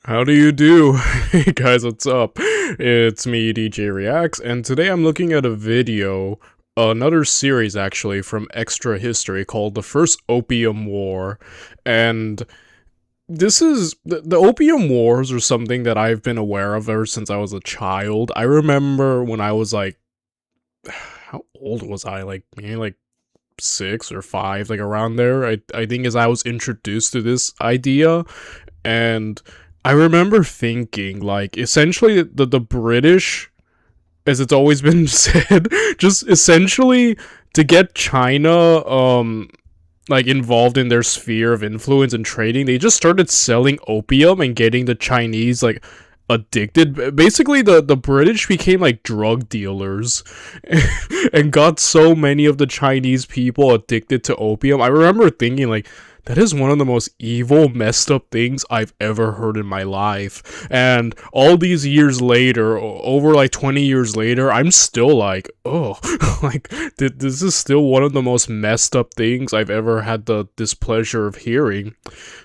How do you do? Hey guys, what's up? It's me, DJ Reacts, and today I'm looking at a video, another series actually, from Extra History called The First Opium War. And this is, the Opium Wars are something that I've been aware of ever since I was a child. I remember when I was like, how old was I? Like, maybe like 6 or 5, like around there. I think as I was introduced to this idea, and I remember thinking, like, essentially, the British, as it's always been said, just essentially to get China, like, involved in their sphere of influence and trading, they just started selling opium and getting the Chinese, like, addicted. Basically, the British became, like, drug dealers and got so many of the Chinese people addicted to opium. I remember thinking, like, that is one of the most evil, messed up things I've ever heard in my life. And all these years later, over like 20 years later, I'm still like, oh, like, this is still one of the most messed up things I've ever had the displeasure of hearing.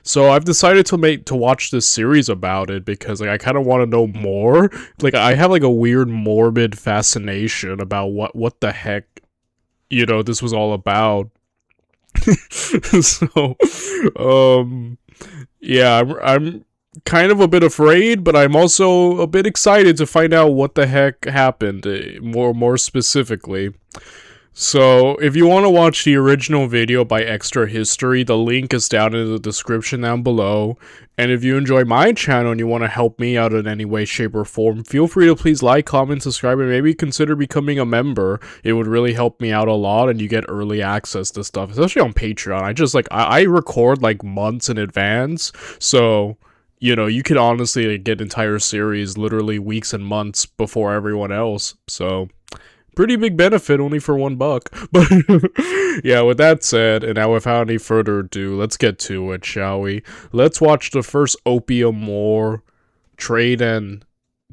So I've decided to watch this series about it because, like, I kind of want to know more. Like, I have like a weird morbid fascination about what the heck, this was all about. So, yeah, I'm kind of a bit afraid, but I'm also a bit excited to find out what the heck happened, more specifically. So, if you want to watch the original video by Extra History, the link is down in the description down below. And if you enjoy my channel and you want to help me out in any way, shape, or form, feel free to please like, comment, subscribe, and maybe consider becoming a member. It would really help me out a lot, and you get early access to stuff, especially on Patreon. I record like months in advance, so you could honestly get entire series literally weeks and months before everyone else. So pretty big benefit, only for $1. But yeah, with that said, and now without any further ado, let's get to it, shall we? Let's watch the first Opium War, Trade and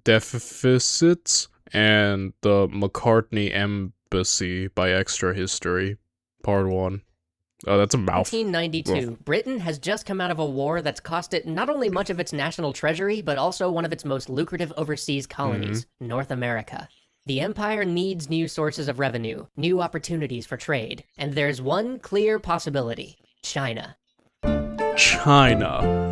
Deficits, and the McCartney Embassy by Extra History, Part 1. Oh, that's a mouthful. 1992, Britain has just come out of a war that's cost it not only much of its national treasury, but also one of its most lucrative overseas colonies, North America. The empire needs new sources of revenue, new opportunities for trade, and there's one clear possibility: China. China.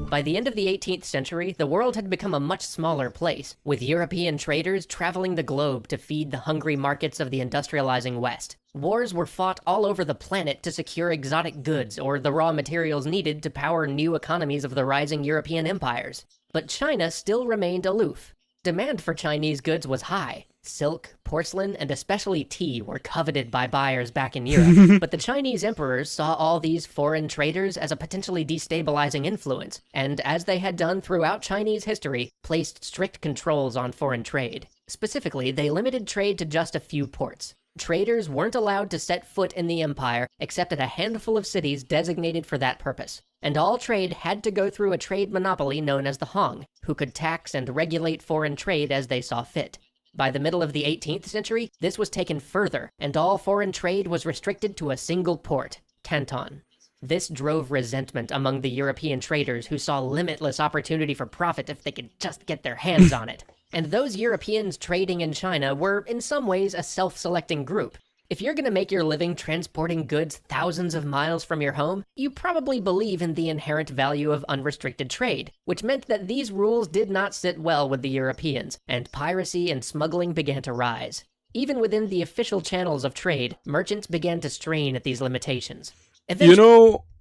By the end of the 18th century, the world had become a much smaller place, with European traders traveling the globe to feed the hungry markets of the industrializing West. Wars were fought all over the planet to secure exotic goods or the raw materials needed to power new economies of the rising European empires. But China still remained aloof. Demand for Chinese goods was high. Silk, porcelain, and especially tea were coveted by buyers back in Europe, but the Chinese emperors saw all these foreign traders as a potentially destabilizing influence, and as they had done throughout Chinese history, placed strict controls on foreign trade. Specifically, they limited trade to just a few ports. Traders weren't allowed to set foot in the empire except at a handful of cities designated for that purpose, and all trade had to go through a trade monopoly known as the Hong, who could tax and regulate foreign trade as they saw fit. By the middle of the 18th century, this was taken further, and all foreign trade was restricted to a single port, Canton. This drove resentment among the European traders who saw limitless opportunity for profit if they could just get their hands on it. And those Europeans trading in China were, in some ways, a self-selecting group. If you're gonna make your living transporting goods thousands of miles from your home, you probably believe in the inherent value of unrestricted trade, which meant that these rules did not sit well with the Europeans, and piracy and smuggling began to rise. Even within the official channels of trade, merchants began to strain at these limitations.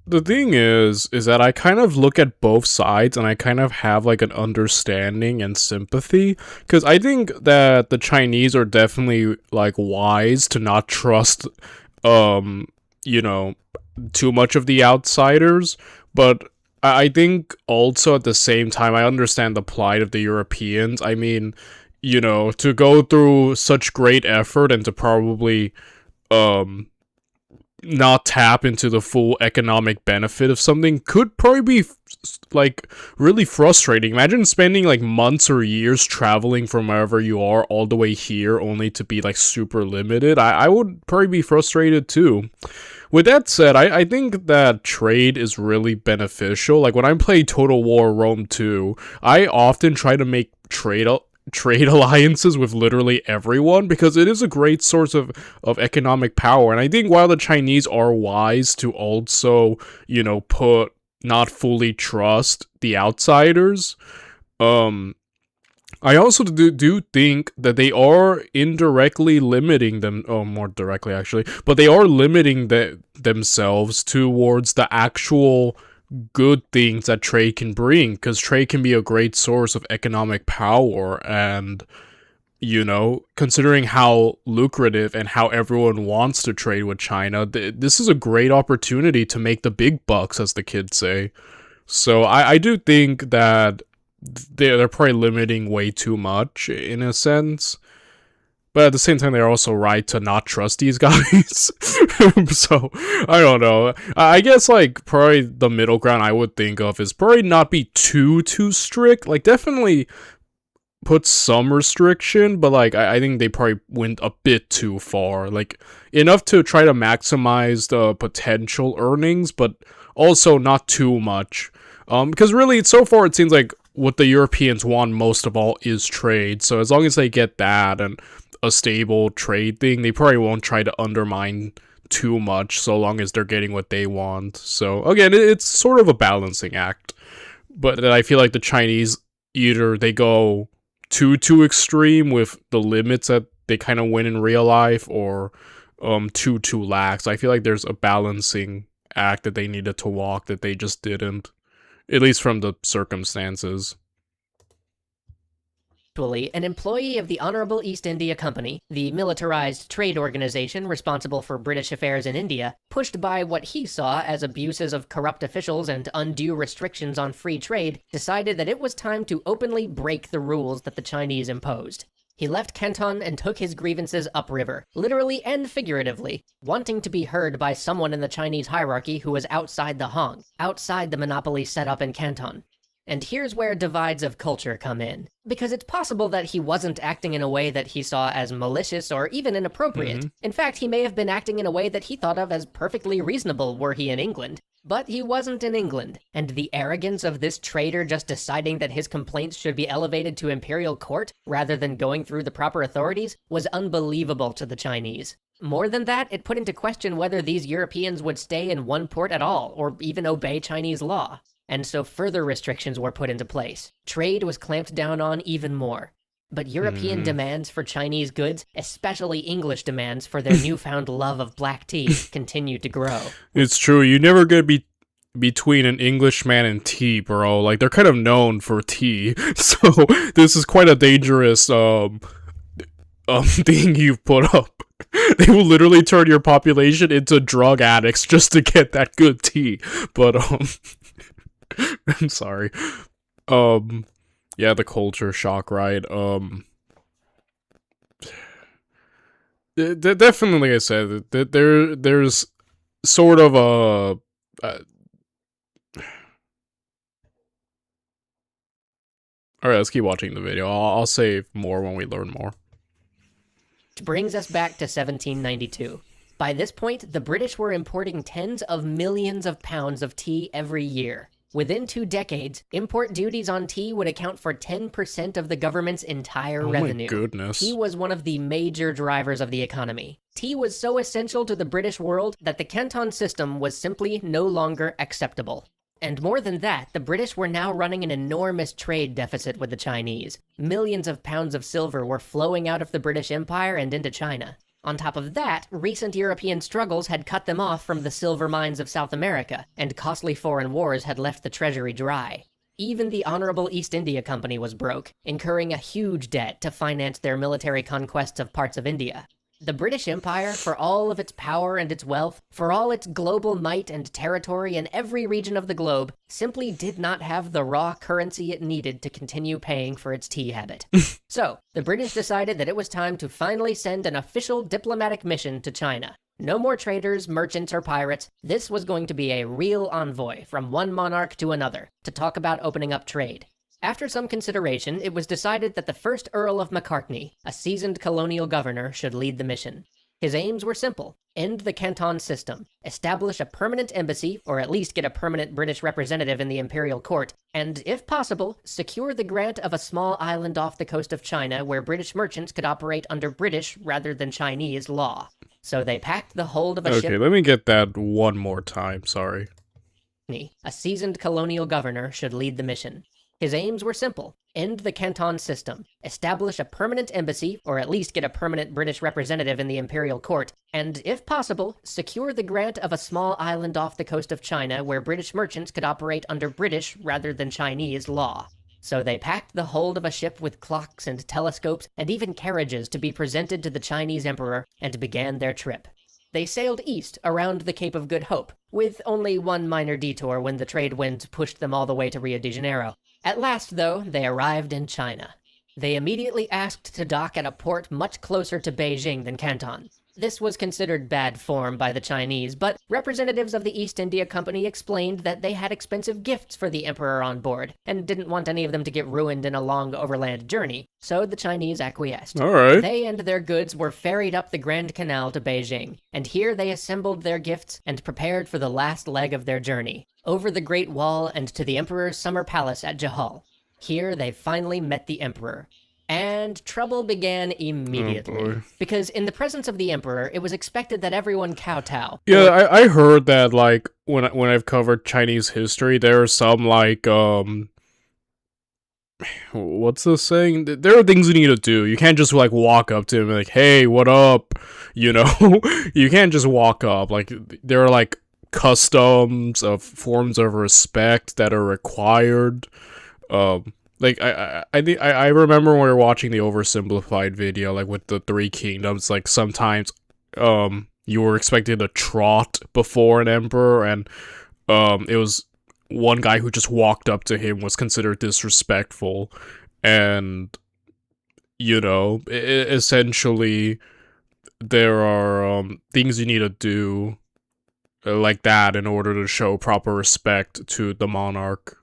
The thing is that I kind of look at both sides and I kind of have like an understanding and sympathy, because I think that the Chinese are definitely like wise to not trust, too much of the outsiders, but I think also at the same time I understand the plight of the Europeans. I mean, to go through such great effort and to probably, not tap into the full economic benefit of something could probably be like really frustrating. Imagine spending like months or years traveling from wherever you are all the way here only to be like super limited. I would probably be frustrated too. With that said, I think that trade is really beneficial. Like when I play Total War Rome 2, I often try to make trade alliances with literally everyone because it is a great source of economic power. And I think while the Chinese are wise to also, put not fully trust the outsiders, I also do think that they are indirectly limiting them, more directly actually, but they are limiting themselves towards the actual good things that trade can bring, because trade can be a great source of economic power. And considering how lucrative and how everyone wants to trade with China, this is a great opportunity to make the big bucks, as the kids say. So I do think that they're probably limiting way too much in a sense. But at the same time, they're also right to not trust these guys. So, I don't know. I guess, like, probably the middle ground I would think of is probably not be too strict. Like, definitely put some restriction, but, like, I think they probably went a bit too far. Like, enough to try to maximize the potential earnings, but also not too much. Because really, so far, it seems like what the Europeans want most of all is trade. So as long as they get that and a stable trade thing, they probably won't try to undermine too much so long as they're getting what they want. So again, it's sort of a balancing act. But I feel like the Chinese, either they go too extreme with the limits that they kind of win in real life, or too lax. I feel like there's a balancing act that they needed to walk that they just didn't. At least from the circumstances. Actually, an employee of the Honorable East India Company, the militarized trade organization responsible for British affairs in India, pushed by what he saw as abuses of corrupt officials and undue restrictions on free trade, decided that it was time to openly break the rules that the Chinese imposed. He left Canton and took his grievances upriver, literally and figuratively, wanting to be heard by someone in the Chinese hierarchy who was outside the Hong, outside the monopoly set up in Canton. And here's where divides of culture come in. Because it's possible that he wasn't acting in a way that he saw as malicious or even inappropriate. In fact, he may have been acting in a way that he thought of as perfectly reasonable were he in England. But he wasn't in England, and the arrogance of this traitor just deciding that his complaints should be elevated to imperial court rather than going through the proper authorities was unbelievable to the Chinese. More than that, it put into question whether these Europeans would stay in one port at all, or even obey Chinese law. And so further restrictions were put into place. Trade was clamped down on even more. But European demands for Chinese goods, especially English demands for their newfound love of black tea, continued to grow. It's true, you never get between an Englishman and tea, bro. Like, they're kind of known for tea. So, this is quite a dangerous, thing you've put up. They will literally turn your population into drug addicts just to get that good tea. But, I'm sorry. Yeah, the culture shock, right? Definitely, like I said, there's sort of a... Alright, let's keep watching the video. I'll say more when we learn more. Which brings us back to 1792. By this point, the British were importing tens of millions of pounds of tea every year. Within 2 decades, import duties on tea would account for 10% of the government's entire revenue. Oh my goodness. Tea was one of the major drivers of the economy. Tea was so essential to the British world that the Canton system was simply no longer acceptable. And more than that, the British were now running an enormous trade deficit with the Chinese. Millions of pounds of silver were flowing out of the British Empire and into China. On top of that, recent European struggles had cut them off from the silver mines of South America, and costly foreign wars had left the treasury dry. Even the Honorable East India Company was broke, incurring a huge debt to finance their military conquests of parts of India. The British Empire, for all of its power and its wealth, for all its global might and territory in every region of the globe, simply did not have the raw currency it needed to continue paying for its tea habit. So, the British decided that it was time to finally send an official diplomatic mission to China. No more traders, merchants, or pirates. This was going to be a real envoy from one monarch to another to talk about opening up trade. After some consideration, it was decided that the first Earl of Macartney, a seasoned colonial governor, should lead the mission. His aims were simple: end the Canton system, establish a permanent embassy, or at least get a permanent British representative in the imperial court, and, if possible, secure the grant of a small island off the coast of China where British merchants could operate under British rather than Chinese law. So they packed the hold of a ship. Okay, let me get that one more time, sorry. A seasoned colonial governor should lead the mission. His aims were simple: end the Canton system, establish a permanent embassy, or at least get a permanent British representative in the imperial court, and, if possible, secure the grant of a small island off the coast of China where British merchants could operate under British rather than Chinese law. So they packed the hold of a ship with clocks and telescopes and even carriages to be presented to the Chinese emperor and began their trip. They sailed east around the Cape of Good Hope, with only one minor detour when the trade winds pushed them all the way to Rio de Janeiro. At last, though, they arrived in China. They immediately asked to dock at a port much closer to Beijing than Canton. This was considered bad form by the Chinese, but representatives of the East India Company explained that they had expensive gifts for the emperor on board, and didn't want any of them to get ruined in a long overland journey, so the Chinese acquiesced. Alright. They and their goods were ferried up the Grand Canal to Beijing, and here they assembled their gifts and prepared for the last leg of their journey, over the Great Wall and to the Emperor's summer palace at Jahal. Here they finally met the Emperor. And trouble began immediately. Because in the presence of the Emperor, it was expected that everyone kowtow. Yeah, I heard that, like, when I've covered Chinese history, there are some, like, what's the saying? There are things you need to do. You can't just, like, walk up to him and like, hey, what up? You know? You can't just walk up. Like, there are, like, customs of forms of respect that are required. Like, I remember when we were watching the oversimplified video, like, with the Three Kingdoms, like, sometimes, you were expected to trot before an emperor, and, it was one guy who just walked up to him was considered disrespectful, and, you know, essentially, there are, things you need to do like that in order to show proper respect to the monarch.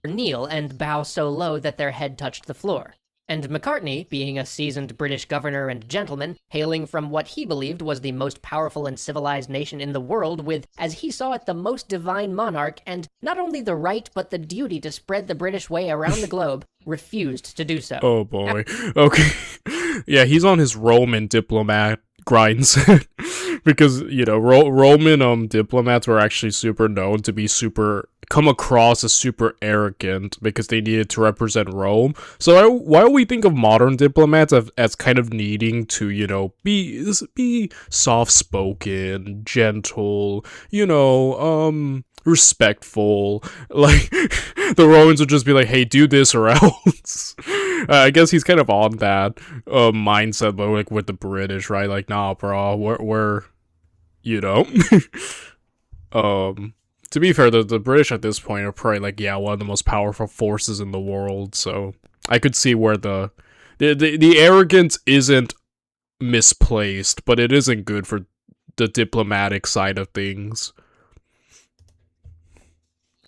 Kneel and bow so low that their head touched the floor. And Macartney, being a seasoned British governor and gentleman, hailing from what he believed was the most powerful and civilized nation in the world with, as he saw it, the most divine monarch, and not only the right but the duty to spread the British way around the globe, refused to do so. Oh boy. Okay. Yeah, he's on his Roman diplomat grinds. Because, you know, Roman diplomats were actually super known to be come across as super arrogant because they needed to represent Rome. So why do we think of modern diplomats as kind of needing to, you know, be soft-spoken, gentle, you know, respectful? Like, the Romans would just be like, hey, do this or else. I guess he's kind of on that mindset, but like with the British, right? Like, nah, bro, we're you know. To be fair, the British at this point are probably like, yeah, one of the most powerful forces in the world, so I could see where the arrogance isn't misplaced, but it isn't good for the diplomatic side of things.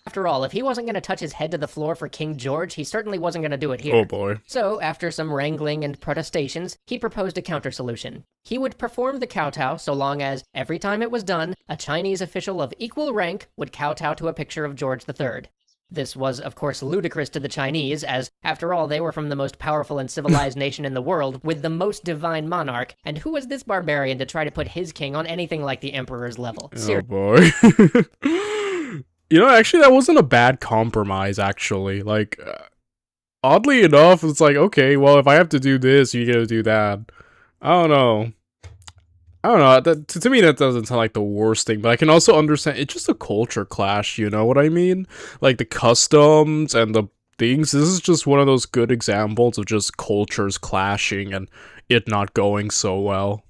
After all, if he wasn't going to touch his head to the floor for King George, he certainly wasn't going to do it here. Oh boy. So, after some wrangling and protestations, he proposed a counter-solution. He would perform the kowtow so long as, every time it was done, a Chinese official of equal rank would kowtow to a picture of George III. This was, of course, ludicrous to the Chinese, as, after all, they were from the most powerful and civilized nation in the world, with the most divine monarch, and who was this barbarian to try to put his king on anything like the emperor's level? Oh boy. You know, actually, that wasn't a bad compromise, actually. Like, oddly enough, it's like, okay, well, if I have to do this, you gotta do that. I don't know. To me, that doesn't sound like the worst thing, but I can also understand, it's just a culture clash, you know what I mean? Like, the customs and the things, this is just one of those good examples of just cultures clashing and it not going so well.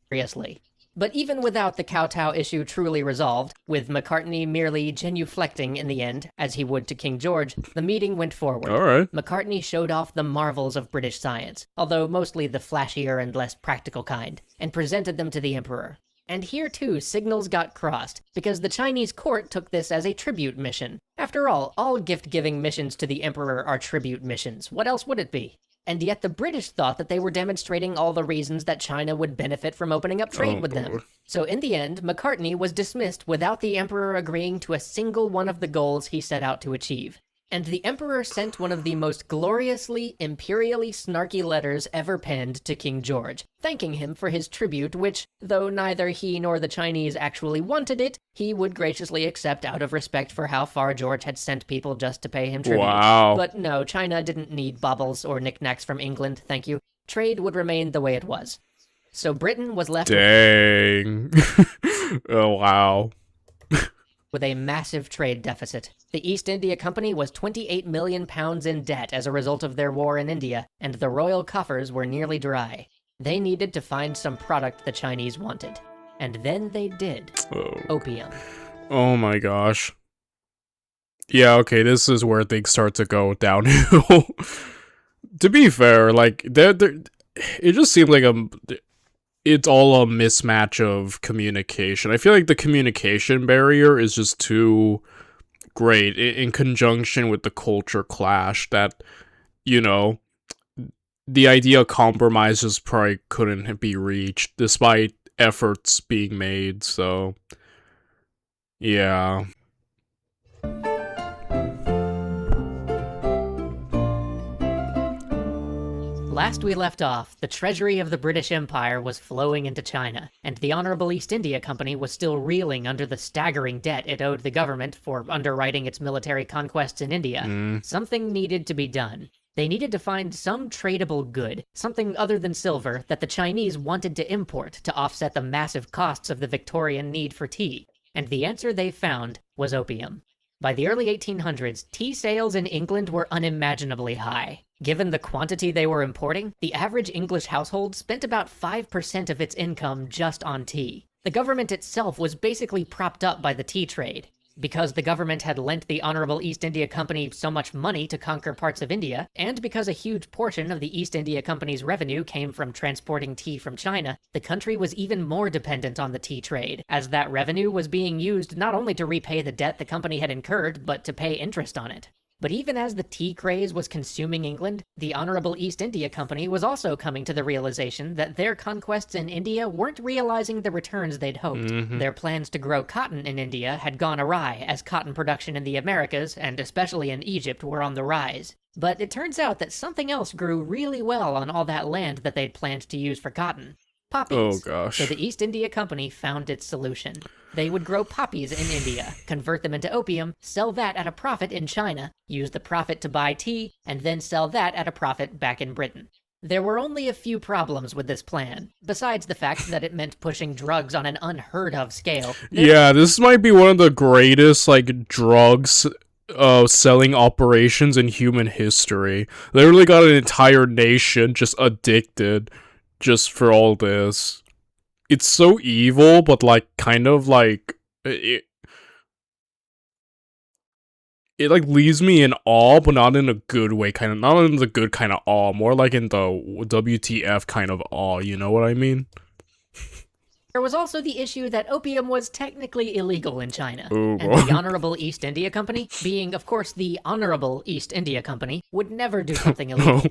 Seriously. But even without the kowtow issue truly resolved, with Macartney merely genuflecting in the end, as he would to King George, the meeting went forward. Alright. Macartney showed off the marvels of British science, although mostly the flashier and less practical kind, and presented them to the Emperor. And here too, signals got crossed, because the Chinese court took this as a tribute mission. After all gift-giving missions to the Emperor are tribute missions. What else would it be? And yet the British thought that they were demonstrating all the reasons that China would benefit from opening up trade with them. So in the end, Macartney was dismissed without the Emperor agreeing to a single one of the goals he set out to achieve. And the Emperor sent one of the most gloriously, imperially snarky letters ever penned to King George, thanking him for his tribute, which, though neither he nor the Chinese actually wanted it, he would graciously accept out of respect for how far George had sent people just to pay him tribute. Wow. But no, China didn't need baubles or knickknacks from England, thank you. Trade would remain the way it was. So Britain was left Dang. Oh, wow. with a massive trade deficit. The East India Company was £28 million in debt as a result of their war in India, and the royal coffers were nearly dry. They needed to find some product the Chinese wanted. And then they did. Opium. Oh my gosh. Yeah, okay, this is where things start to go downhill. To be fair, like, it just seemed like it's all a mismatch of communication. I feel like the communication barrier is just too great in conjunction with the culture clash that, you know, the idea of compromise just probably couldn't be reached despite efforts being made, so yeah. Last we left off, the treasury of the British Empire was flowing into China, and the Honorable East India Company was still reeling under the staggering debt it owed the government for underwriting its military conquests in India. Something needed to be done. They needed to find some tradable good, something other than silver, that the Chinese wanted to import to offset the massive costs of the Victorian need for tea. And the answer they found was opium. By the early 1800s, tea sales in England were unimaginably high. Given the quantity they were importing, the average English household spent about 5% of its income just on tea. The government itself was basically propped up by the tea trade. Because the government had lent the Honorable East India Company so much money to conquer parts of India, and because a huge portion of the East India Company's revenue came from transporting tea from China, the country was even more dependent on the tea trade, as that revenue was being used not only to repay the debt the company had incurred, but to pay interest on it. But even as the tea craze was consuming England, the Honorable East India Company was also coming to the realization that their conquests in India weren't realizing the returns they'd hoped. Their plans to grow cotton in India had gone awry, as cotton production in the Americas, and especially in Egypt, were on the rise. But it turns out that something else grew really well on all that land that they'd planned to use for cotton. Poppies. Oh gosh. So the East India Company found its solution. They would grow poppies in India, convert them into opium, sell that at a profit in China, use the profit to buy tea, and then sell that at a profit back in Britain. There were only a few problems with this plan, besides the fact that it meant pushing drugs on an unheard of scale. Yeah, this might be one of the greatest, like, drugs selling operations in human history. They really got an entire nation just addicted just for all this. It's so evil, but like kind of like it like leaves me in awe, but not in a good way, kind of not in the good kind of awe, more like in the WTF kind of awe, you know what I mean? There was also the issue that opium was technically illegal in China, Ooh, and the Honorable East India Company, being of course the Honorable East India Company, would never do something illegal.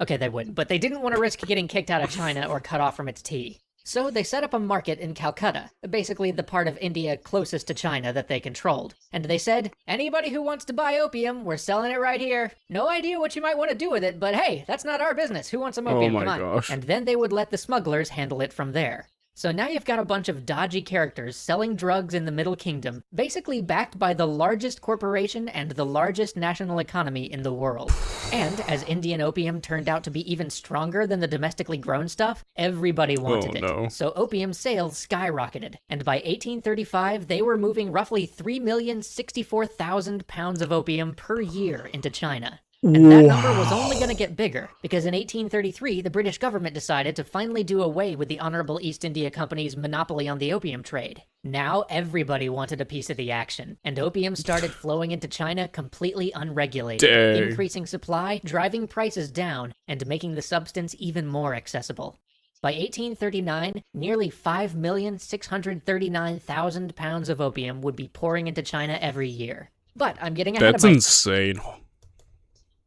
Okay, they wouldn't, but they didn't want to risk getting kicked out of China or cut off from its tea. So they set up a market in Calcutta, basically the part of India closest to China that they controlled. And they said, anybody who wants to buy opium, we're selling it right here. No idea what you might want to do with it, but hey, that's not our business. Who wants some opium? Oh my Come on. gosh. And then they would let the smugglers handle it from there. So now you've got a bunch of dodgy characters selling drugs in the Middle Kingdom, basically backed by the largest corporation and the largest national economy in the world. And as Indian opium turned out to be even stronger than the domestically grown stuff, everybody wanted it. No. So opium sales skyrocketed, and by 1835 they were moving roughly 3,064,000 pounds of opium per year into China. And that number was only going to Wow. get bigger, because in 1833, the British government decided to finally do away with the Honorable East India Company's monopoly on the opium trade. Now everybody wanted a piece of the action, and opium started flowing into China completely unregulated, Dang. increasing supply, driving prices down, and making the substance even more accessible. By 1839, nearly 5,639,000 pounds of opium would be pouring into China every year. But I'm getting ahead of That's insane.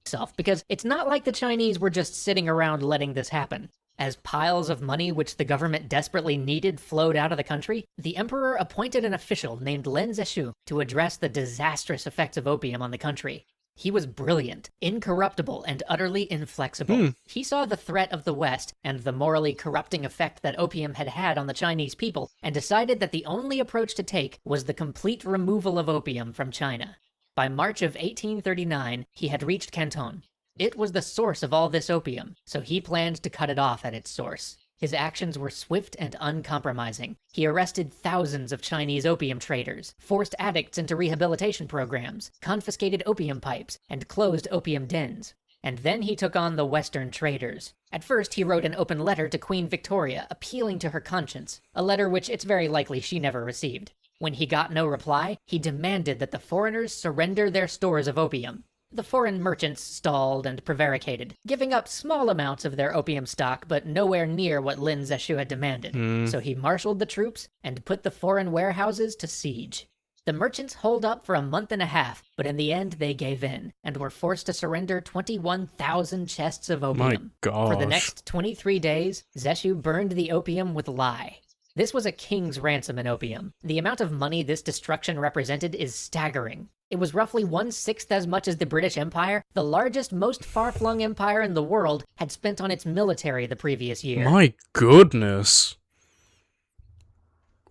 myself, because it's not like the Chinese were just sitting around letting this happen. As piles of money which the government desperately needed flowed out of the country, the emperor appointed an official named Lin Zexu to address the disastrous effects of opium on the country. He was brilliant, incorruptible, and utterly inflexible. Hmm. He saw the threat of the West and the morally corrupting effect that opium had had on the Chinese people, and decided that the only approach to take was the complete removal of opium from China. By March of 1839, he had reached Canton. It was the source of all this opium, so he planned to cut it off at its source. His actions were swift and uncompromising. He arrested thousands of Chinese opium traders, forced addicts into rehabilitation programs, confiscated opium pipes, and closed opium dens. And then he took on the Western traders. At first, he wrote an open letter to Queen Victoria appealing to her conscience, a letter which it's very likely she never received. When he got no reply, he demanded that the foreigners surrender their stores of opium. The foreign merchants stalled and prevaricated, giving up small amounts of their opium stock, but nowhere near what Lin Zexu had demanded. So he marshaled the troops and put the foreign warehouses to siege. The merchants holed up for a month and a half, but in the end they gave in, and were forced to surrender 21,000 chests of My opium. For the gosh. next 23 days, Zexu burned the opium with lye. This was a king's ransom in opium. The amount of money this destruction represented is staggering. It was roughly 1/6 as much as the British Empire, the largest, most far-flung empire in the world, had spent on its military the previous year. My goodness.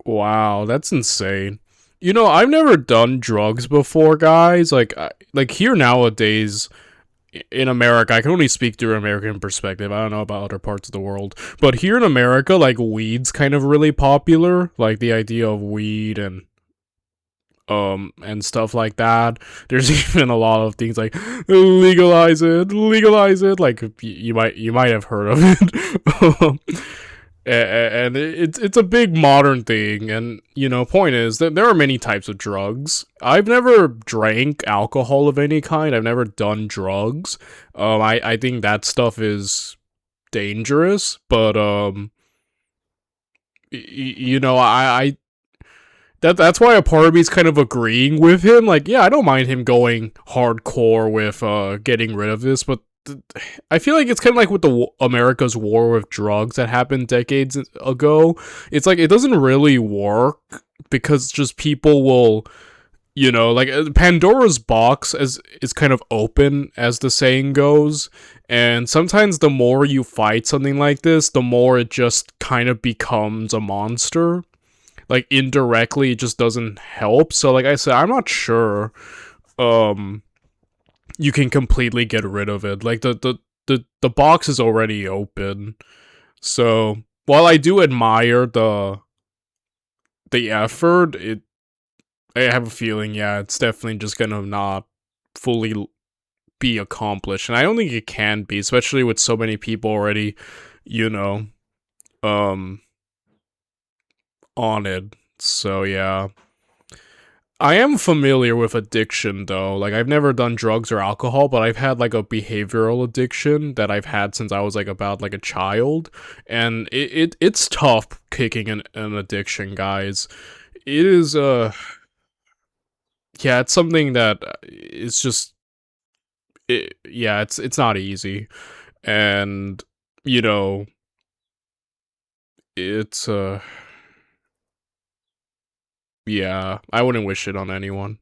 Wow, that's insane. You know, I've never done drugs before, guys. Like here nowadays in America, I can only speak through American perspective. I don't know about other parts of the world, but here in America, like weed's kind of really popular. Like the idea of weed and stuff like that. There's even a lot of things like legalize it. Like you might have heard of it. And it's a big modern thing, and you know, point is that there are many types of drugs. I've never drank alcohol of any kind. I've never done drugs. I think that stuff is dangerous, but you know, that's why a part of me is kind of agreeing with him. Like, yeah, I don't mind him going hardcore with getting rid of this, but I feel like it's kind of like with the America's war with drugs that happened decades ago. It's like it doesn't really work because just people will, you know, like Pandora's box is kind of open, as the saying goes, and sometimes the more you fight something like this, the more it just kind of becomes a monster. Like indirectly, it just doesn't help. So, like I said, I'm not sure. You can completely get rid of it. Like the box is already open. So while I do admire the effort, I have a feeling, yeah, it's definitely just gonna not fully be accomplished, and I don't think it can be, especially with so many people already, you know, um, on it. So yeah. I am familiar with addiction though. Like I've never done drugs or alcohol, but I've had like a behavioral addiction that I've had since I was like about like a child, and it's tough kicking an addiction, guys. It is yeah, it's something that it's just yeah, it's not easy, and you know, it's yeah, I wouldn't wish it on anyone.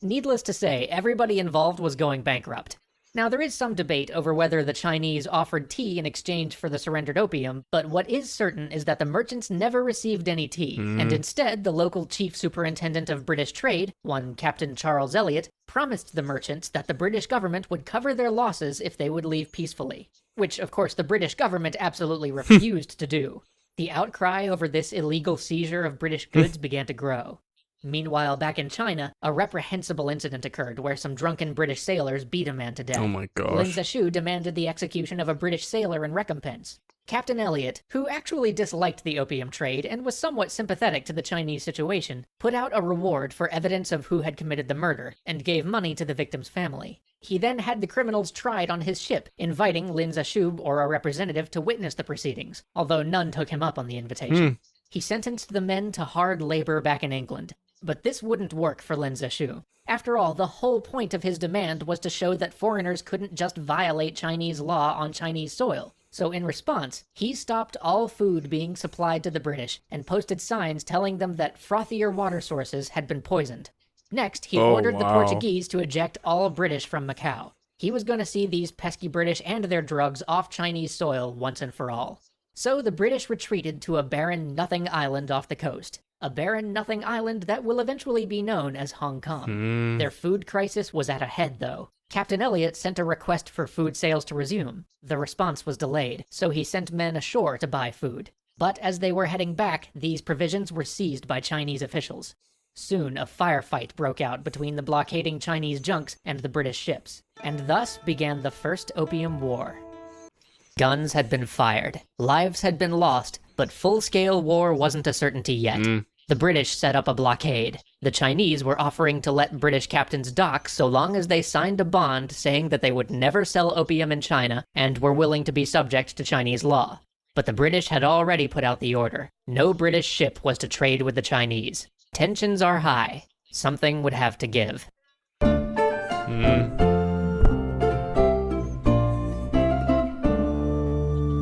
Needless to say, everybody involved was going bankrupt. Now, there is some debate over whether the Chinese offered tea in exchange for the surrendered opium, but what is certain is that the merchants never received any tea, and instead the local chief superintendent of British trade, one Captain Charles Elliot, promised the merchants that the British government would cover their losses if they would leave peacefully. Which, of course, the British government absolutely refused to do. The outcry over this illegal seizure of British goods began to grow. Meanwhile, back in China, a reprehensible incident occurred where some drunken British sailors beat a man to death. Oh my Lin gosh. Zexu demanded the execution of a British sailor in recompense. Captain Elliot, who actually disliked the opium trade and was somewhat sympathetic to the Chinese situation, put out a reward for evidence of who had committed the murder, and gave money to the victim's family. He then had the criminals tried on his ship, inviting Lin Zexu or a representative to witness the proceedings, although none took him up on the invitation. He sentenced the men to hard labor back in England. But this wouldn't work for Lin Zexu. After all, the whole point of his demand was to show that foreigners couldn't just violate Chinese law on Chinese soil. So in response, he stopped all food being supplied to the British and posted signs telling them that frothier water sources had been poisoned. Next, he ordered the Portuguese to eject all British from Macau. He was going to see these pesky British and their drugs off Chinese soil once and for all. So the British retreated to a barren nothing island off the coast. A barren nothing island that will eventually be known as Hong Kong. Their food crisis was at a head, though. Captain Elliot sent a request for food sales to resume. The response was delayed, so he sent men ashore to buy food. But as they were heading back, these provisions were seized by Chinese officials. Soon, a firefight broke out between the blockading Chinese junks and the British ships, and thus began the First Opium War. Guns had been fired, lives had been lost, but full-scale war wasn't a certainty yet. The British set up a blockade. The Chinese were offering to let British captains dock so long as they signed a bond saying that they would never sell opium in China and were willing to be subject to Chinese law. But the British had already put out the order. No British ship was to trade with the Chinese. Tensions are high. Something would have to give.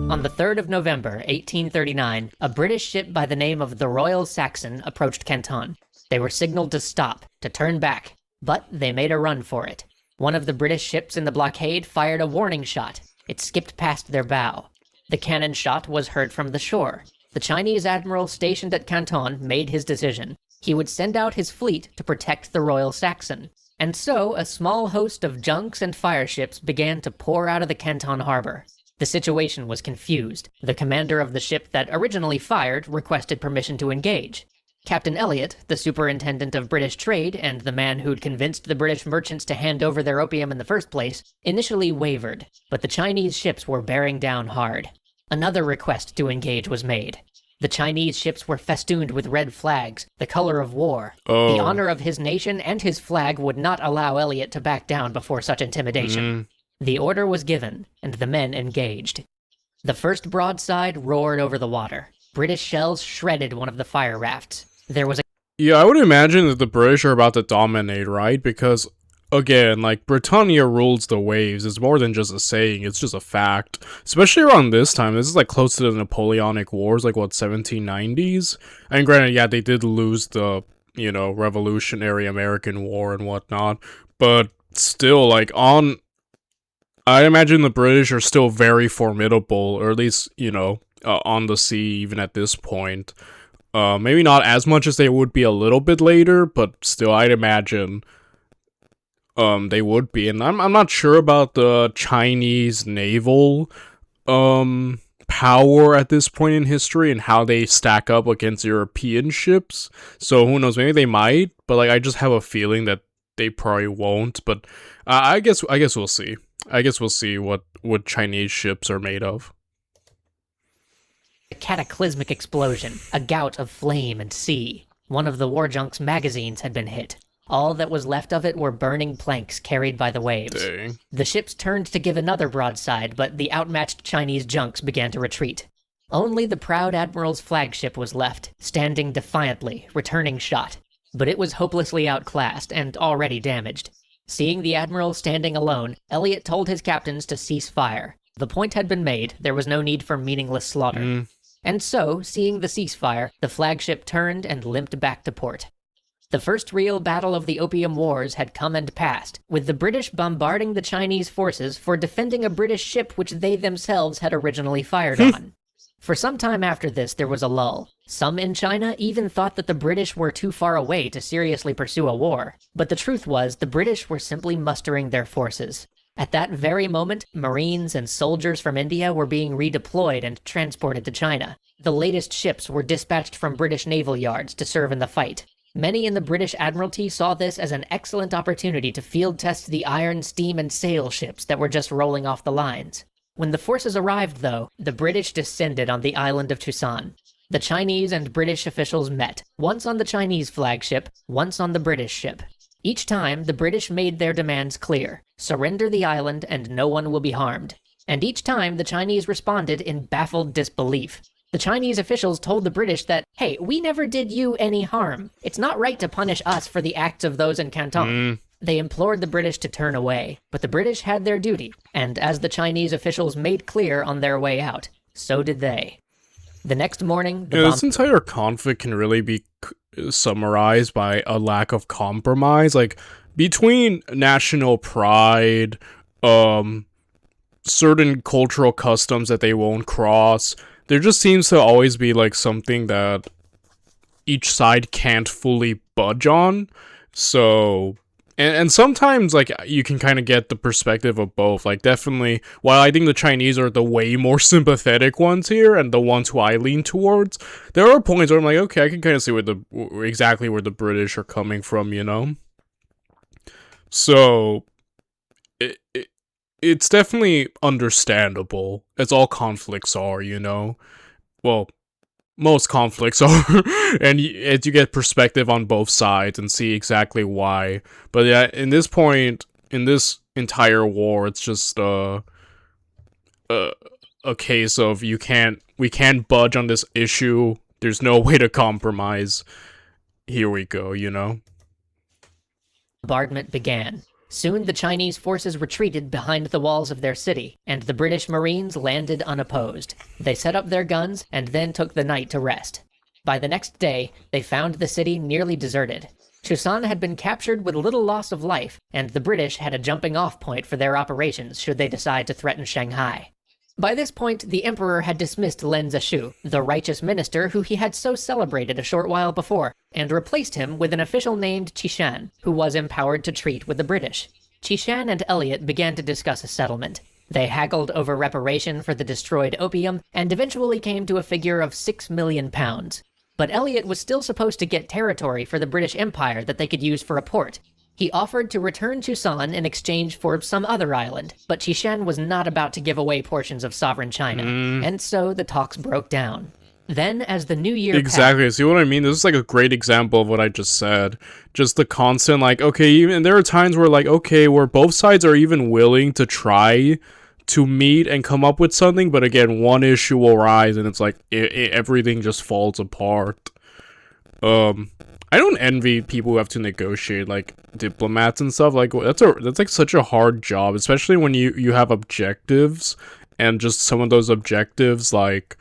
On the 3rd of November, 1839, a British ship by the name of the Royal Saxon approached Canton. They were signaled to stop, to turn back, but they made a run for it. One of the British ships in the blockade fired a warning shot. It skipped past their bow. The cannon shot was heard from the shore. The Chinese admiral stationed at Canton made his decision. He would send out his fleet to protect the Royal Saxon. And so, a small host of junks and fireships began to pour out of the Canton harbor. The situation was confused. The commander of the ship that originally fired requested permission to engage. Captain Elliot, the superintendent of British trade and the man who'd convinced the British merchants to hand over their opium in the first place, initially wavered, but the Chinese ships were bearing down hard. Another request to engage was made. The Chinese ships were festooned with red flags, the color of war. The honor of his nation and his flag would not allow Elliot to back down before such intimidation. The order was given, and the men engaged. The first broadside roared over the water. British shells shredded one of the fire rafts. There was a... Yeah, I would imagine that the British are about to dominate, right? Because, again, like, Britannia rules the waves. It's more than just a saying, it's just a fact. Especially around this time, this is, like, close to the Napoleonic Wars, like, what, 1790s? And granted, yeah, they did lose the, you know, Revolutionary American War and whatnot. But still, like, I imagine the British are still very formidable, or at least, you know, on the sea, even at this point. Maybe not as much as they would be a little bit later, but still, I'd imagine they would be. And I'm not sure about the Chinese naval power at this point in history and how they stack up against European ships. So who knows? Maybe they might, but like I just have a feeling that they probably won't. But I guess we'll see. I guess we'll see what Chinese ships are made of. A cataclysmic explosion, a gout of flame and sea. One of the war junk's magazines had been hit. All that was left of it were burning planks carried by the waves. Dang. The ships turned to give another broadside, but the outmatched Chinese junks began to retreat. Only the proud admiral's flagship was left, standing defiantly, returning shot. But it was hopelessly outclassed and already damaged. Seeing the admiral standing alone, Elliot told his captains to cease fire. The point had been made, there was no need for meaningless slaughter. And so, seeing the ceasefire, the flagship turned and limped back to port. The first real battle of the Opium Wars had come and passed, with the British bombarding the Chinese forces for defending a British ship which they themselves had originally fired on. For some time after this, there was a lull. Some in China even thought that the British were too far away to seriously pursue a war. But the truth was, the British were simply mustering their forces. At that very moment, Marines and soldiers from India were being redeployed and transported to China. The latest ships were dispatched from British naval yards to serve in the fight. Many in the British Admiralty saw this as an excellent opportunity to field test the iron, steam, and sail ships that were just rolling off the lines. When the forces arrived, though, the British descended on the island of Chusan. The Chinese and British officials met, once on the Chinese flagship, once on the British ship. Each time, the British made their demands clear: surrender the island and no one will be harmed. And each time, the Chinese responded in baffled disbelief. The Chinese officials told the British that, hey, we never did you any harm. It's not right to punish us for the acts of those in Canton. They implored the British to turn away, but the British had their duty, and as the Chinese officials made clear on their way out, so did they. The next morning, this entire conflict can really be summarized by a lack of compromise, like between national pride, certain cultural customs that they won't cross. There just seems to always be like something that each side can't fully budge on. So, and sometimes like you can kind of get the perspective of both. Like definitely, while I think the Chinese are the way more sympathetic ones here and the ones who I lean towards, there are points where I'm like, okay, I can kind of see exactly where the British are coming from, you know? So, it's definitely understandable, as all conflicts are, you know? Well, most conflicts are, and as you get perspective on both sides and see exactly why. But yeah, in this point, in this entire war, it's just a case of we can't budge on this issue, there's no way to compromise. Here we go, you know? Bombardment began. Soon the Chinese forces retreated behind the walls of their city, and the British Marines landed unopposed. They set up their guns and then took the night to rest. By the next day, they found the city nearly deserted. Chusan had been captured with little loss of life, and the British had a jumping-off point for their operations should they decide to threaten Shanghai. By this point, the Emperor had dismissed Lin Zexu, the righteous minister who he had so celebrated a short while before, and replaced him with an official named Qishan, who was empowered to treat with the British. Qishan and Elliot began to discuss a settlement. They haggled over reparation for the destroyed opium, and eventually came to a figure of £6 million. But Elliot was still supposed to get territory for the British Empire that they could use for a port. He offered to return Chusan in exchange for some other island, but Qishan was not about to give away portions of sovereign China, and so the talks broke down. Then, as the new year Exactly, see what I mean? This is like a great example of what I just said. Just the constant, like, okay, even there are times where, like, okay, where both sides are even willing to try to meet and come up with something, but again, one issue will rise, and it's like, everything just falls apart. I don't envy people who have to negotiate, like, diplomats and stuff. Like, that's like such a hard job, especially when you have objectives, and just some of those objectives, like,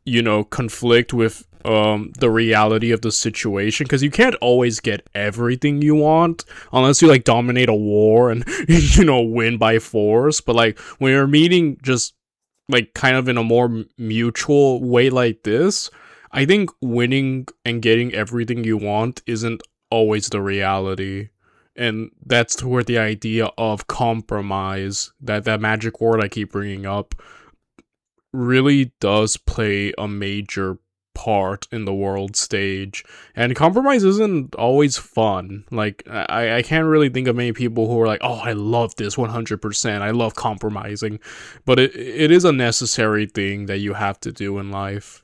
you know, conflict with the reality of the situation, because you can't always get everything you want unless you like dominate a war and you know, win by force. But like when you're meeting just like kind of in a more mutual way like this, I think winning and getting everything you want isn't always the reality. And that's where the idea of compromise, that magic word I keep bringing up, really does play a major part in the world stage. And compromise isn't always fun. Like, I can't really think of many people who are like, oh, I love this 100%, I love compromising. But it is a necessary thing that you have to do in life.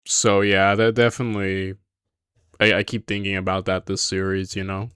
So yeah, that definitely, I keep thinking about that this series, you know?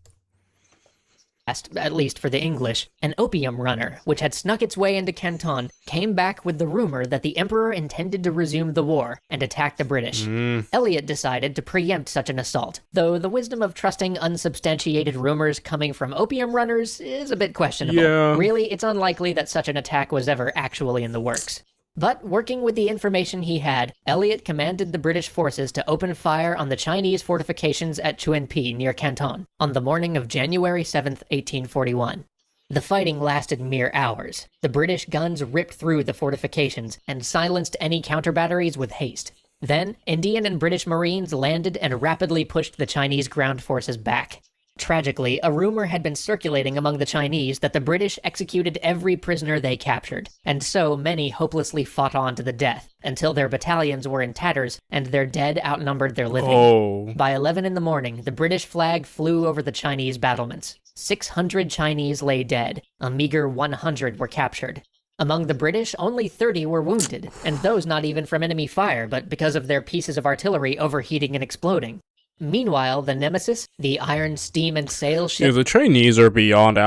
At least for the English, an opium runner, which had snuck its way into Canton, came back with the rumor that the Emperor intended to resume the war and attack the British. Elliot decided to preempt such an assault, though the wisdom of trusting unsubstantiated rumors coming from opium runners is a bit questionable. Yeah. Really, it's unlikely that such an attack was ever actually in the works. But working with the information he had, Elliot commanded the British forces to open fire on the Chinese fortifications at Chuenpi near Canton on the morning of January 7th, 1841. The fighting lasted mere hours. The British guns ripped through the fortifications and silenced any counter-batteries with haste. Then, Indian and British Marines landed and rapidly pushed the Chinese ground forces back. Tragically, a rumor had been circulating among the Chinese that the British executed every prisoner they captured, and so many hopelessly fought on to the death, until their battalions were in tatters and their dead outnumbered their living. Oh. By 11 in the morning, the British flag flew over the Chinese battlements. 600 Chinese lay dead, a meager 100 were captured. Among the British, only 30 were wounded, and those not even from enemy fire, but because of their pieces of artillery overheating and exploding. Meanwhile, the Nemesis, the iron steam and sail ship... Yeah, the Chinese are beyond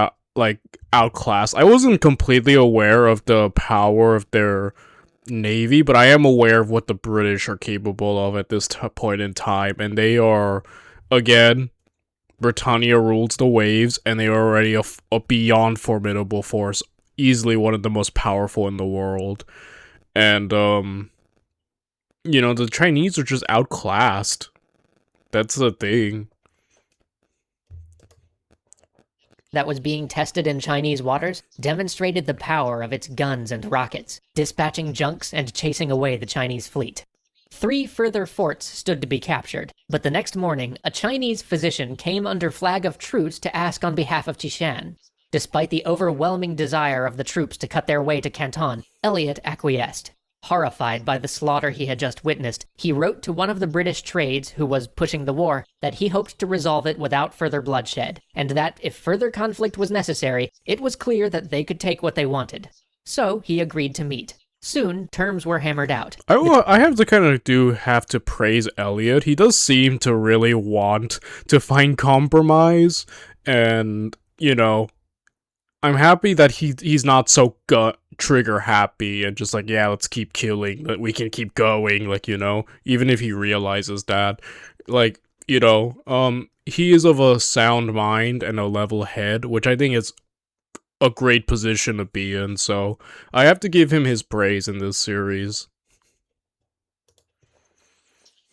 outclassed. I wasn't completely aware of the power of their navy, but I am aware of what the British are capable of at this point in time, and they are, again, Britannia rules the waves, and they are already a beyond formidable force, easily one of the most powerful in the world. And, you know, the Chinese are just outclassed. That's the thing. That was being tested in Chinese waters demonstrated the power of its guns and rockets, dispatching junks and chasing away the Chinese fleet. 3 further forts stood to be captured, but the next morning, a Chinese physician came under flag of truce to ask on behalf of Qishan. Despite the overwhelming desire of the troops to cut their way to Canton, Elliot acquiesced. Horrified by the slaughter he had just witnessed, he wrote to one of the British trades who was pushing the war that he hoped to resolve it without further bloodshed, and that if further conflict was necessary, it was clear that they could take what they wanted. So he agreed to meet. Soon, terms were hammered out. I have to praise Elliot. He does seem to really want to find compromise, and, you know, I'm happy that he's not so trigger happy and just like, yeah, let's keep killing, that we can keep going, like, you know, even if he realizes that, like, you know, he is of a sound mind and a level head, which I think is a great position to be in, so I have to give him his praise in this series.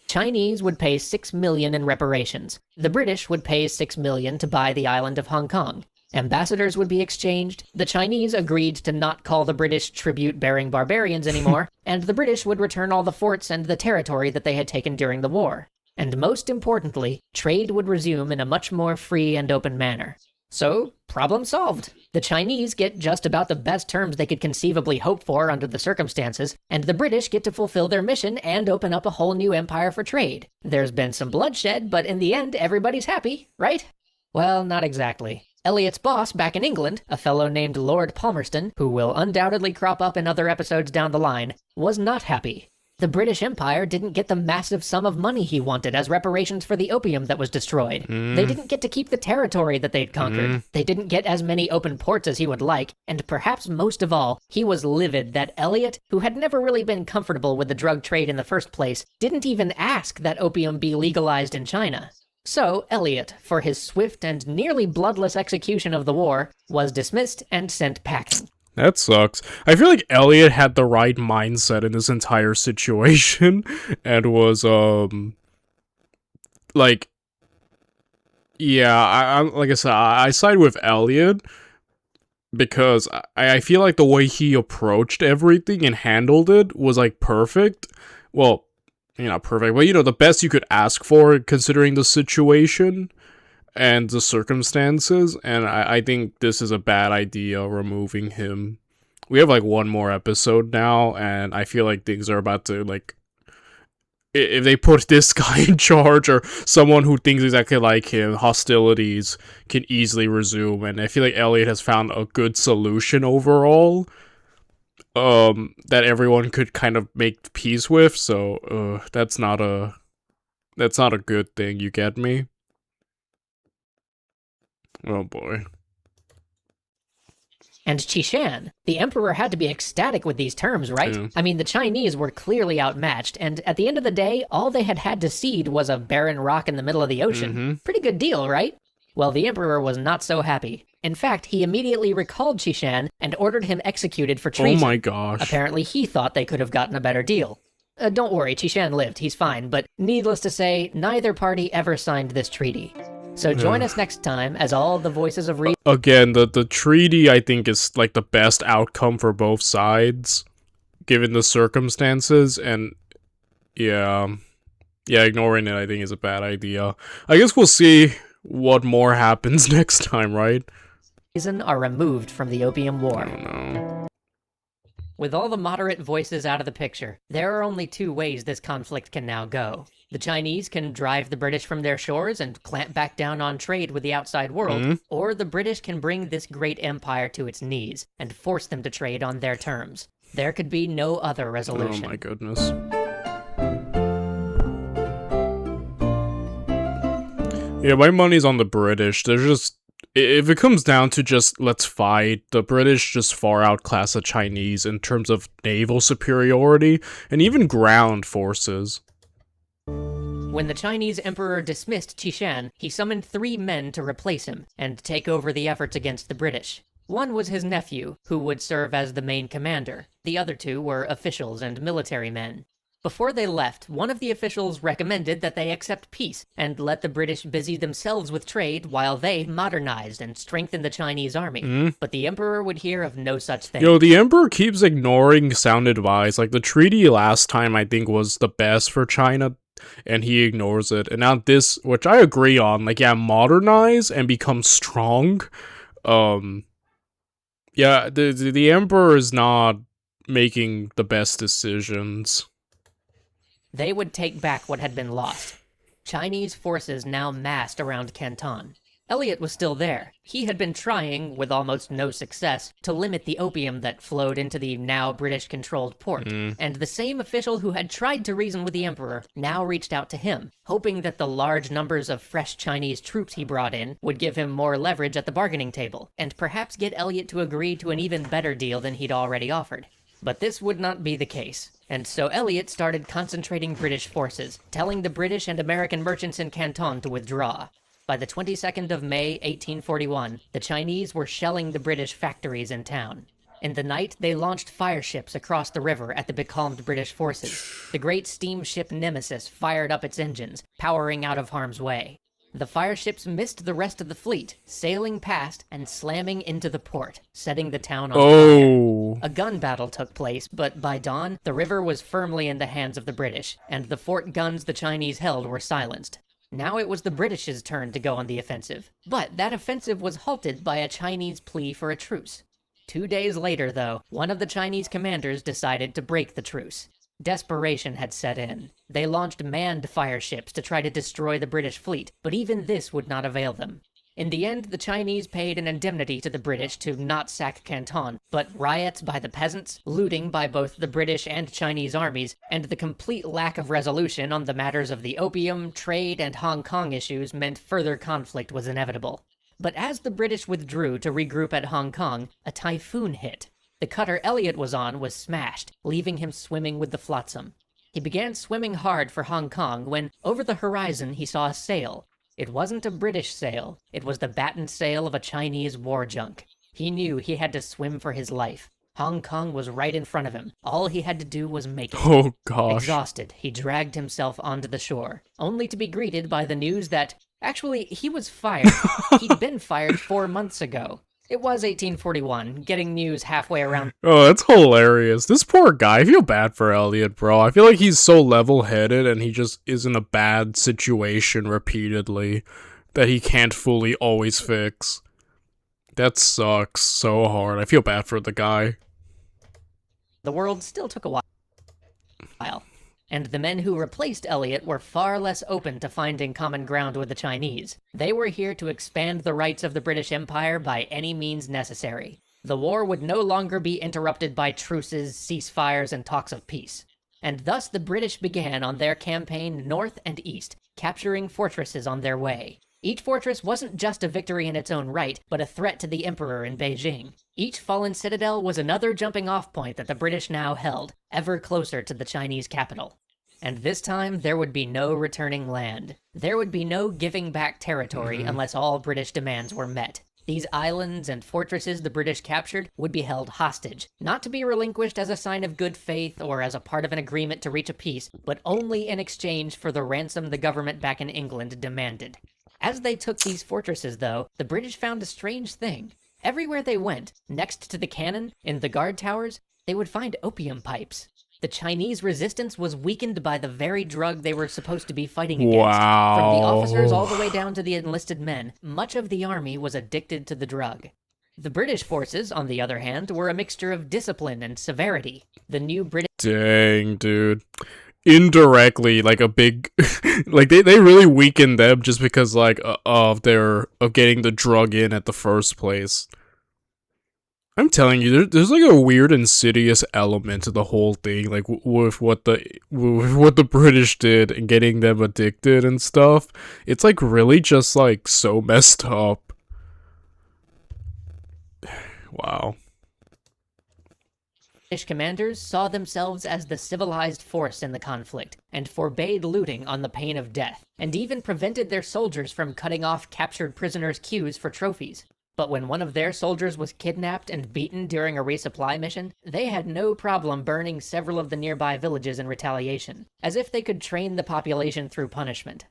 Chinese would pay $6 million in reparations. The British would pay $6 million to buy the island of Hong Kong. Ambassadors would be exchanged, the Chinese agreed to not call the British tribute-bearing barbarians anymore, and the British would return all the forts and the territory that they had taken during the war. And most importantly, trade would resume in a much more free and open manner. So, problem solved. The Chinese get just about the best terms they could conceivably hope for under the circumstances, and the British get to fulfill their mission and open up a whole new empire for trade. There's been some bloodshed, but in the end, everybody's happy, right? Well, not exactly. Elliot's boss back in England, a fellow named Lord Palmerston, who will undoubtedly crop up in other episodes down the line, was not happy. The British Empire didn't get the massive sum of money he wanted as reparations for the opium that was destroyed. They didn't get to keep the territory that they'd conquered. They didn't get as many open ports as he would like, and perhaps most of all, he was livid that Elliot, who had never really been comfortable with the drug trade in the first place, didn't even ask that opium be legalized in China. So, Elliot, for his swift and nearly bloodless execution of the war, was dismissed and sent packing. That sucks. I feel like Elliot had the right mindset in this entire situation, and was, like, yeah, I like I said, I side with Elliot, because I feel like the way he approached everything and handled it was, like, perfect. Well, you know, perfect, but, you know, the best you could ask for, considering the situation and the circumstances, and I think this is a bad idea, removing him. We have, like, one more episode now, and I feel like things are about to, like, if they put this guy in charge, or someone who thinks exactly like him, hostilities can easily resume, and I feel like Elliot has found a good solution overall, that everyone could kind of make peace with, so, that's not a good thing, you get me? Oh boy. And Qishan, the emperor had to be ecstatic with these terms, right? Yeah. I mean, the Chinese were clearly outmatched, and at the end of the day, all they had to cede was a barren rock in the middle of the ocean. Pretty good deal, right? Well, the emperor was not so happy. In fact, he immediately recalled Qishan and ordered him executed for treason. Oh my gosh. Apparently, he thought they could have gotten a better deal. Don't worry, Qishan lived, he's fine, but needless to say, neither party ever signed this treaty. So join us next time as all the voices of reason... Again, the treaty, I think, is, like, the best outcome for both sides, given the circumstances, and, yeah, ignoring it, I think, is a bad idea. I guess we'll see what more happens next time, right? Are removed from the Opium War. I don't know. With all the moderate voices out of the picture, there are only two ways this conflict can now go. The Chinese can drive the British from their shores and clamp back down on trade with the outside world, or the British can bring this great empire to its knees and force them to trade on their terms. There could be no other resolution. Oh my goodness. Yeah, my money's on the British. They're just... If it comes down to just, let's fight, the British just far outclass the Chinese in terms of naval superiority, and even ground forces. When the Chinese emperor dismissed Qishan, he summoned 3 men to replace him and take over the efforts against the British. One was his nephew, who would serve as the main commander. The other 2 were officials and military men. Before they left, one of the officials recommended that they accept peace and let the British busy themselves with trade while they modernized and strengthened the Chinese army. But the emperor would hear of no such thing. Yo, the emperor keeps ignoring sound advice. Like, the treaty last time, I think, was the best for China, and he ignores it. And now this, which I agree on, like, yeah, modernize and become strong. Yeah, the emperor is not making the best decisions. They would take back what had been lost. Chinese forces now massed around Canton. Elliot was still there. He had been trying, with almost no success, to limit the opium that flowed into the now British-controlled port. And the same official who had tried to reason with the emperor now reached out to him, hoping that the large numbers of fresh Chinese troops he brought in would give him more leverage at the bargaining table, and perhaps get Elliot to agree to an even better deal than he'd already offered. But this would not be the case. And so Elliot started concentrating British forces, telling the British and American merchants in Canton to withdraw. By the 22nd of May, 1841, the Chinese were shelling the British factories in town. In the night, they launched fire ships across the river at the becalmed British forces. The great steamship Nemesis fired up its engines, powering out of harm's way. The fire ships missed the rest of the fleet, sailing past and slamming into the port, setting the town on fire. A gun battle took place, but by dawn, the river was firmly in the hands of the British, and the fort guns the Chinese held were silenced. Now it was the British's turn to go on the offensive. But that offensive was halted by a Chinese plea for a truce. 2 days later, though, one of the Chinese commanders decided to break the truce. Desperation had set in. They launched manned fire ships to try to destroy the British fleet, but even this would not avail them. In the end, the Chinese paid an indemnity to the British to not sack Canton, but riots by the peasants, looting by both the British and Chinese armies, and the complete lack of resolution on the matters of the opium, trade, and Hong Kong issues meant further conflict was inevitable. But as the British withdrew to regroup at Hong Kong, a typhoon hit. The cutter Elliot was on was smashed, leaving him swimming with the flotsam. He began swimming hard for Hong Kong when, over the horizon, he saw a sail. It wasn't a British sail. It was the battened sail of a Chinese war junk. He knew he had to swim for his life. Hong Kong was right in front of him. All he had to do was make it. Oh, gosh. Exhausted, he dragged himself onto the shore, only to be greeted by the news that, actually, he was fired. He'd been fired 4 months ago. It was 1841, getting news halfway around. Oh, that's hilarious. This poor guy, I feel bad for Elliot, bro. I feel like he's so level-headed and he just is in a bad situation repeatedly that he can't fully always fix. That sucks so hard. I feel bad for the guy. The world still took a while. And the men who replaced Elliot were far less open to finding common ground with the Chinese. They were here to expand the rights of the British Empire by any means necessary. The war would no longer be interrupted by truces, ceasefires, and talks of peace. And thus the British began on their campaign north and east, capturing fortresses on their way. Each fortress wasn't just a victory in its own right, but a threat to the emperor in Beijing. Each fallen citadel was another jumping-off point that the British now held, ever closer to the Chinese capital. And this time, there would be no returning land. There would be no giving back territory unless all British demands were met. These islands and fortresses the British captured would be held hostage, not to be relinquished as a sign of good faith or as a part of an agreement to reach a peace, but only in exchange for the ransom the government back in England demanded. As they took these fortresses, though, the British found a strange thing. Everywhere they went, next to the cannon, in the guard towers, they would find opium pipes. The Chinese resistance was weakened by the very drug they were supposed to be fighting against. From the officers all the way down to the enlisted men, much of the army was addicted to the drug. The British forces, on the other hand, were a mixture of discipline and severity. The new British... Dang, dude. Indirectly, like a big... like, they really weakened them just because, like, of getting the drug in at the first place. I'm telling you, there's like a weird insidious element to the whole thing, like with what the British did and getting them addicted and stuff. It's like really just like so messed up. Wow. British commanders saw themselves as the civilized force in the conflict and forbade looting on the pain of death, and even prevented their soldiers from cutting off captured prisoners' queues for trophies. But when one of their soldiers was kidnapped and beaten during a resupply mission, they had no problem burning several of the nearby villages in retaliation, as if they could train the population through punishment.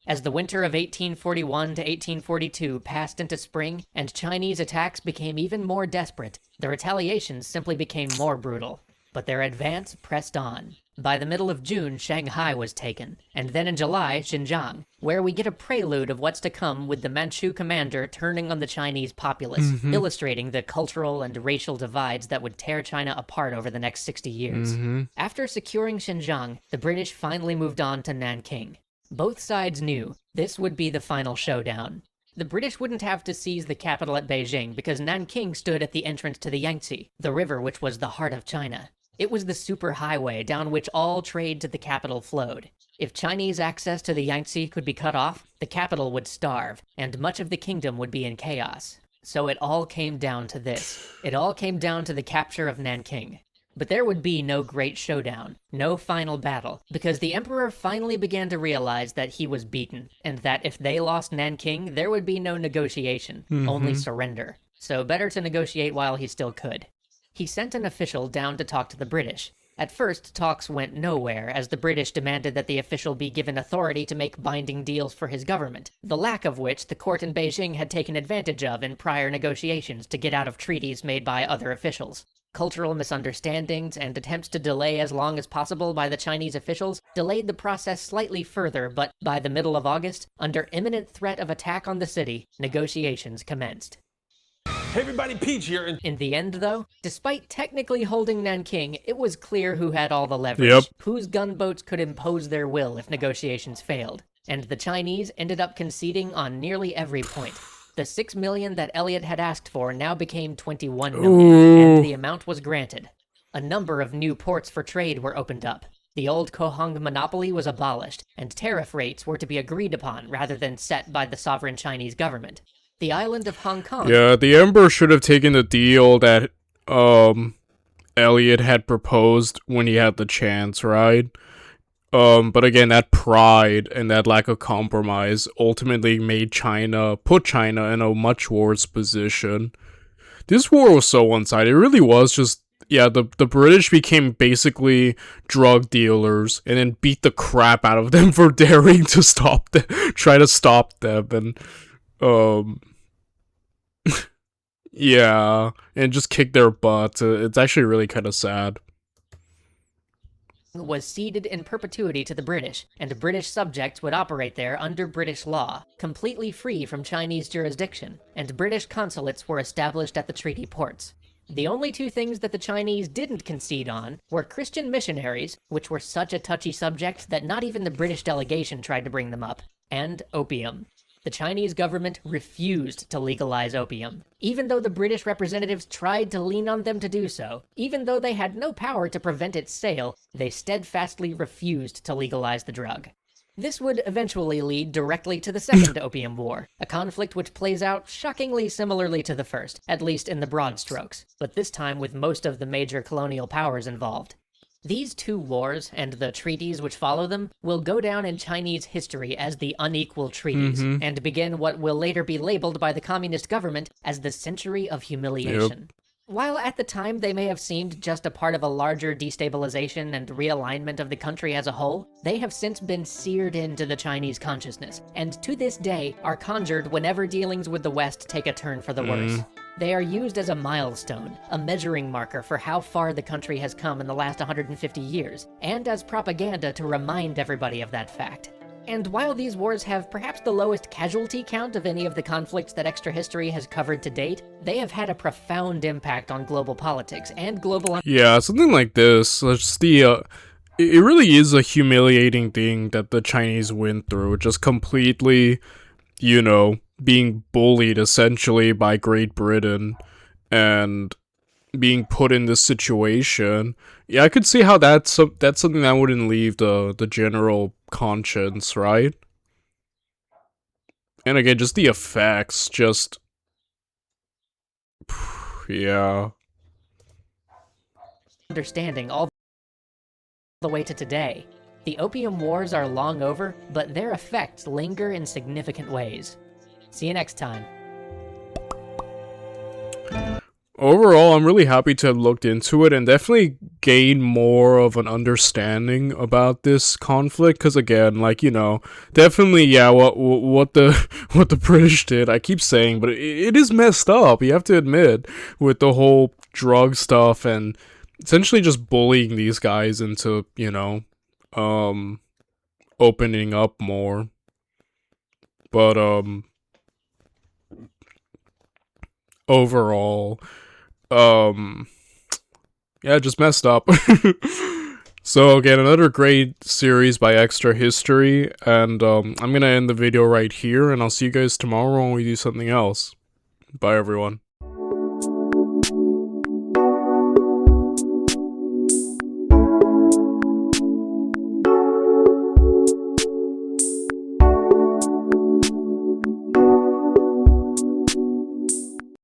As the winter of 1841 to 1842 passed into spring and Chinese attacks became even more desperate, the retaliations simply became more brutal. But their advance pressed on. By the middle of June, Shanghai was taken, and then in July, Xinjiang, where we get a prelude of what's to come with the Manchu commander turning on the Chinese populace, illustrating the cultural and racial divides that would tear China apart over the next 60 years. After securing Xinjiang, the British finally moved on to Nanking. Both sides knew this would be the final showdown. The British wouldn't have to seize the capital at Beijing because Nanking stood at the entrance to the Yangtze, the river which was the heart of China. It was the superhighway down which all trade to the capital flowed. If Chinese access to the Yangtze could be cut off, the capital would starve, and much of the kingdom would be in chaos. So it all came down to this. It all came down to the capture of Nanking. But there would be no great showdown, no final battle, because the emperor finally began to realize that he was beaten, and that if they lost Nanking, there would be no negotiation, only surrender. So better to negotiate while he still could. He sent an official down to talk to the British. At first, talks went nowhere, as the British demanded that the official be given authority to make binding deals for his government, the lack of which the court in Beijing had taken advantage of in prior negotiations to get out of treaties made by other officials. Cultural misunderstandings and attempts to delay as long as possible by the Chinese officials delayed the process slightly further, but by the middle of August, under imminent threat of attack on the city, negotiations commenced. Hey everybody, Peach here. In the end, though, despite technically holding Nanking, it was clear who had all the leverage, whose gunboats could impose their will if negotiations failed, and the Chinese ended up conceding on nearly every point. The 6 million that Elliot had asked for now became 21 million, and the amount was granted. A number of new ports for trade were opened up. The old Kohong monopoly was abolished, and tariff rates were to be agreed upon rather than set by the sovereign Chinese government. The island of Hong Kong... Yeah, the emperor should have taken the deal that, Elliot had proposed when he had the chance, right? But again, that pride and that lack of compromise ultimately made put China in a much worse position. This war was so one-sided. It really was just, yeah, the British became basically drug dealers and then beat the crap out of them for daring to try to stop them, and, yeah, and just kick their butts. It's actually really kind of sad. Was ceded in perpetuity to the British, and British subjects would operate there under British law, completely free from Chinese jurisdiction, and British consulates were established at the treaty ports. The only two things that the Chinese didn't concede on were Christian missionaries, which were such a touchy subject that not even the British delegation tried to bring them up, and opium. The Chinese government refused to legalize opium, even though the British representatives tried to lean on them to do so. Even though they had no power to prevent its sale, they steadfastly refused to legalize the drug. This would eventually lead directly to the Second Opium War, a conflict which plays out shockingly similarly to the first, at least in the broad strokes, but this time with most of the major colonial powers involved. These two wars, and the treaties which follow them, will go down in Chinese history as the unequal treaties, and begin what will later be labeled by the communist government as the Century of Humiliation. While at the time they may have seemed just a part of a larger destabilization and realignment of the country as a whole, they have since been seared into the Chinese consciousness, and to this day are conjured whenever dealings with the West take a turn for the worse. They are used as a milestone, a measuring marker for how far the country has come in the last 150 years, and as propaganda to remind everybody of that fact. And while these wars have perhaps the lowest casualty count of any of the conflicts that Extra History has covered to date, they have had a profound impact on global politics and global... Yeah, something like this. Just it really is a humiliating thing that the Chinese went through. Just completely, you know, being bullied essentially by Great Britain and being put in this situation. Yeah, I could see how that's something that wouldn't leave the general conscience, right? And again, just the effects, just yeah. Understanding all the way to today. The Opium Wars are long over, but their effects linger in significant ways. See you next time. Overall, I'm really happy to have looked into it and definitely gained more of an understanding about this conflict. Because again, like, you know, definitely, yeah, what the what the British did, I keep saying, but it is messed up. You have to admit, with the whole drug stuff and essentially just bullying these guys into, you know, opening up more. But overall, yeah, just messed up. So again, another great series by Extra History, and I'm gonna end the video right here, and I'll see you guys tomorrow when we do something else. Bye everyone.